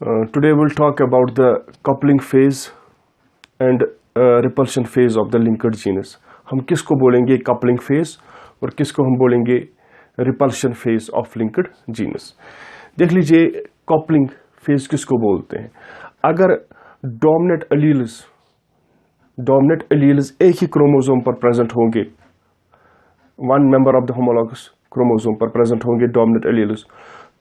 Today we'll talk about the coupling phase and repulsion phase of the linked genus. हम किसको बोलेंगे coupling phase और किसको हम बोलेंगे repulsion phase of linked genus. देख लीजिए coupling phase किसको बोलते हैं. अगर dominant alleles एक ही क्रोमोसोम पर प्रेजेंट होंगे, one member of the homologous chromosome पर प्रेजेंट होंगे डोमिनेंट एलील्स,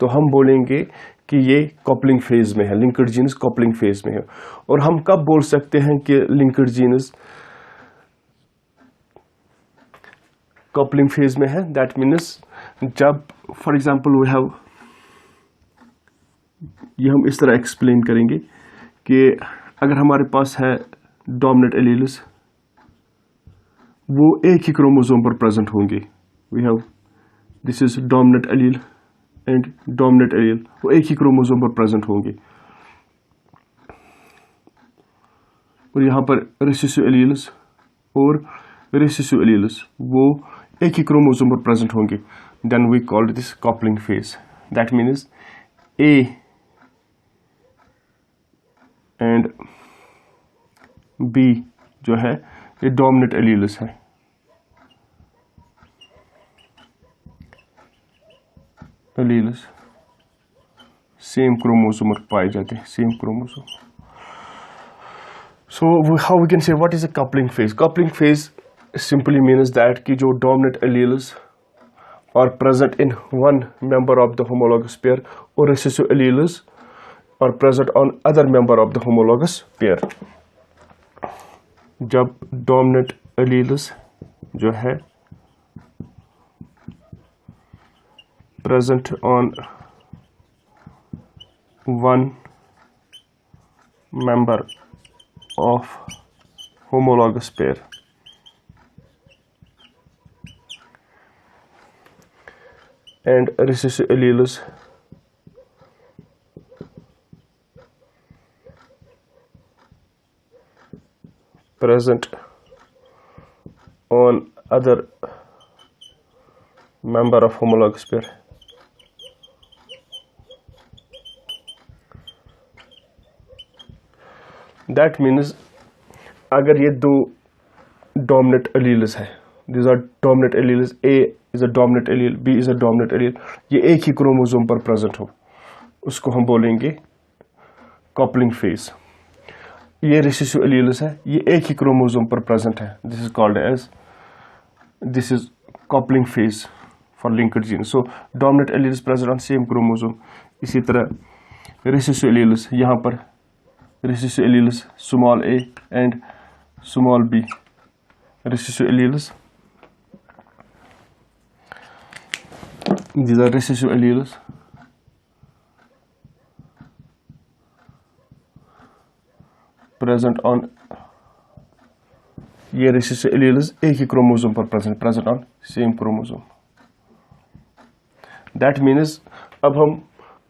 तो हम बोलेंगे कि ये कपलिंग फेज में है, लिंक्ड जीनस कपलिंग फेज में है. और हम कब बोल सकते हैं कि लिंक्ड जीनस कपलिंग फेज में है? दैट मीन्स जब फॉर एग्जांपल वी हैव, ये हम इस तरह एक्सप्लेन करेंगे कि अगर हमारे पास है डोमिनेंट एलील्स, वो एक ही क्रोमोसोम पर प्रेजेंट होंगे. We have this is dominant allele and dominant allele, वो एक ही क्रोमोसोम पर प्रेजेंट होंगे. और यहाँ पर रिसेसिव एलील्स और रिसेसिव एलील्स वो एक ही क्रोमोसोम पर प्रेजेंट होंगे. Then we called this coupling phase. That means a and b जो है ये डोमिनेंट एलील्स है. एलील्स सेम क्रोमोसोम पर पाए जाते हैं, same chromosome. So how we can say what is a coupling phase? Coupling phase simply means that कि जो dominant alleles are present in one member of the homologous pair और recessive alleles are present on other member of the homologous pair. जब dominant alleles जो है present on one member of homologous pair and recessive alleles present on other member of homologous pair. That means अगर ये दो dominant alleles है, these are dominant alleles, A is a dominant allele, B is a dominant allele, ये एक ही chromosome पर present हो, उसको हम बोलेंगे coupling phase. ये रिसेसिव एलील्स है, ये एक ही क्रोमोसोम पर प्रेजेंट है. This is called as, this is coupling phase for linked gene. So dominant alleles present on same chromosome. इसी तरह रिसेसिव एलील्स, यहाँ पर recessive alleles small a and small b, recessive alleles, these are recessive alleles present on, ये recessive alleles एक ही chromosome पर present on same chromosome. That means अब हम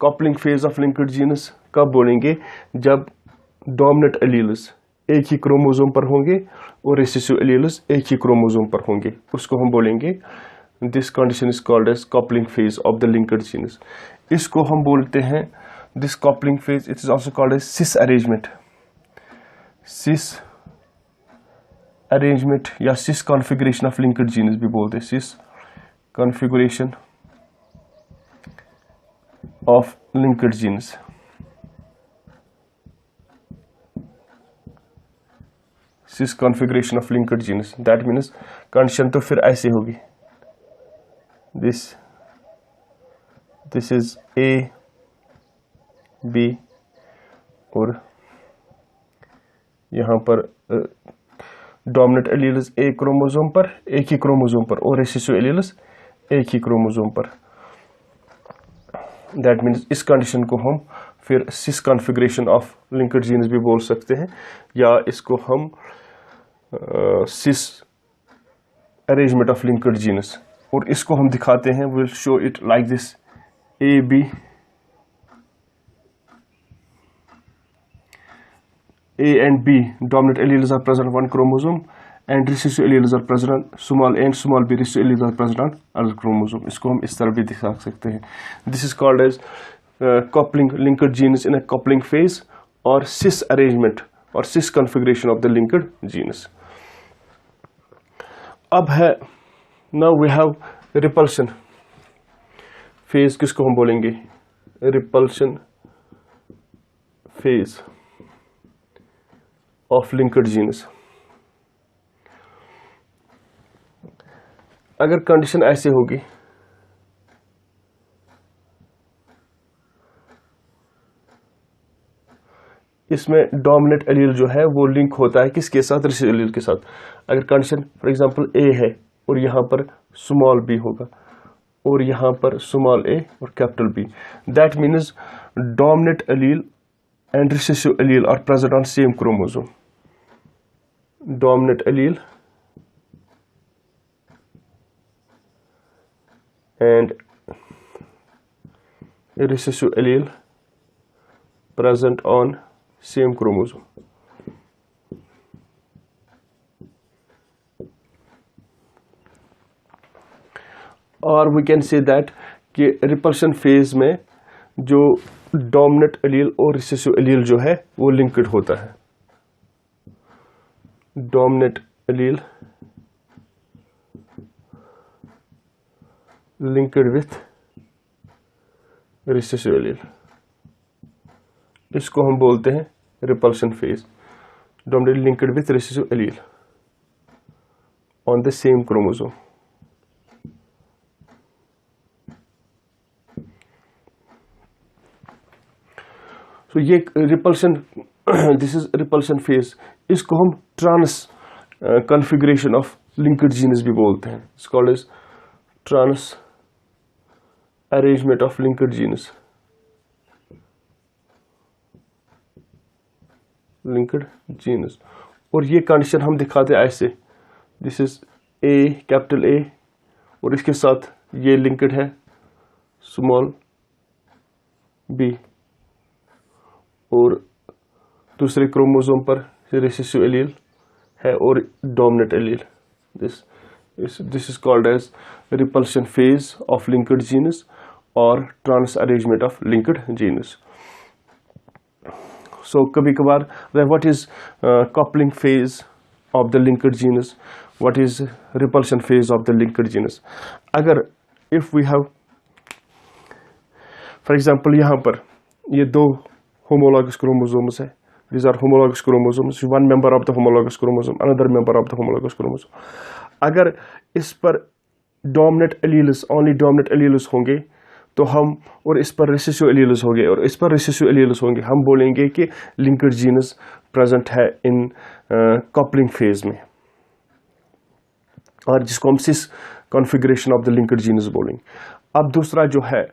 coupling phase of linked genus कब बोलेंगे? जब डोमिनेंट एलील्स एक ही क्रोमोसोम पर होंगे और रिसेसिव एलील्स एक ही क्रोमोसोम पर होंगे, उसको हम बोलेंगे, this condition is called as coupling phase of the linked genes. इसको हम बोलते हैं, this coupling phase it is also called as cis arrangement. Cis arrangement या cis configuration of linked genes भी बोलते हैं, cis configuration of linked genus. Cis configuration of linked genes, that means condition तो फिर ऐसे होगी, दिस इज ए बी और यहाँ पर डोमिनेंट एलील्स एक क्रोमोसोम पर, एक ही क्रोमोसोम पर, और रिसेसिव एलील्स एक ही क्रोमोसोम पर. दैट मीन्स इस कंडीशन को हम फिर cis configuration of linked genes भी बोल सकते हैं, या इसको हम cis arrangement of linked genus. और इसको हम दिखाते हैं, will show it like this, a b, A and B dominant alleles are present on one chromosome and recessive alleles are present on small a and small b. Recessive alleles are present on other chromosome. इसको हम इस तरह भी दिखा सकते हैं. This is called as coupling linked genus in a coupling phase or cis arrangement or cis configuration of the linked genus. अब है now we have repulsion phase, किसको हम बोलेंगे? repulsion phase of linked genus. अगर condition ऐसे होगी, इसमें dominant allele जो है वो लिंक होता है किसके साथ? रिसेसिव एलील के साथ. अगर कंडीशन फॉर एग्जांपल ए है और यहाँ पर स्मॉल बी होगा और यहाँ पर स्मॉल ए और capital b, that means dominant allele and recessive allele are present on same chromosome. Dominant allele and recessive allele present on same chromosome. और we can say that कि repulsion phase में जो dominant allele और recessive allele जो है वो linked होता है. Dominant allele linked with recessive allele, इसको हम बोलते हैं repulsion phase. Dominant linked with recessive allele on the same chromosome. तो ये repulsion, this is repulsion phase. इसको हम trans configuration of linked genes भी बोलते हैं. It's called as trans arrangement of linked genus. Linked genus. और ये condition हम दिखाते हैं ऐसे. This is a, capital A, और इसके साथ ये लिंक्ड है स्मॉल बी, और दूसरे क्रोमोसोम पर रिसेसिव एलील है और dominant allele. This is called as repulsion phase of linked genus or trans arrangement of linked genus. So कभी कभार what is coupling phase of the linked genus, what is repulsion phase of the linked genus. अगर if we have for example यहाँ पर ये दो homologous chromosomes है. These are homologous chromosomes. One member of the homologous chromosome, another member of the homologous chromosome. अगर इस पर dominant alleles, only dominant alleles होंगे तो हम, और इस पर रिसेसिव एलील्स होंगे और इस पर रिसेसिव एलील्स होंगे, हम बोलेंगे कि लिंक्ड जीनस प्रेजेंट है इन कपलिंग फेज में, और जिसको हम cis configuration of the linked genes बोलेंगे. अब दूसरा जो है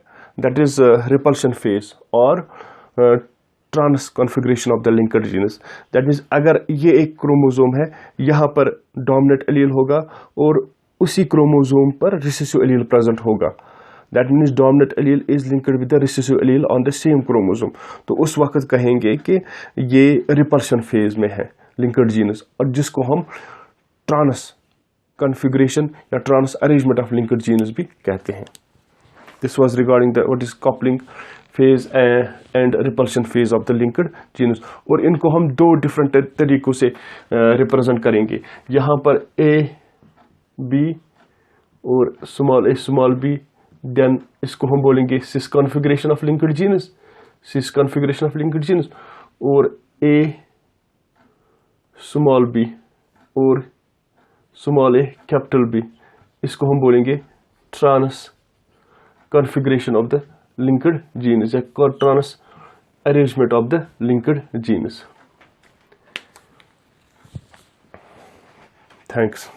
दैट इज रिपल्शन फेज और trans configuration of the linked genes. That means अगर ये एक क्रोमोसोम है, यहाँ पर डोमिनेंट एलील होगा और उसी क्रोमोसोम पर रिसेसिव एलील प्रेजेंट होगा. That means dominant allele is linked with the recessive allele on the same chromosome. तो उस वक्त कहेंगे कि ये रिपल्शन फेज में है लिंक्ड जीनस, और जिसको हम ट्रांस कॉन्फ़िगरेशन या trans arrangement of linked genes भी कहते हैं. This was regarding the what is coupling phase and repulsion phase of the linked genus. और इनको हम दो डिफरेंट तरीकों से रिप्रेजेंट करेंगे. यहाँ पर ए बी और स्मॉल बी, देन इसको हम बोलेंगे cis configuration of linked genus, cis configuration of linked genus. और ए स्मॉल बी और स्मॉल ए कैपिटल बी, इसको हम बोलेंगे trans configuration of the linked genus या trans arrangement of the linked genus. Thanks.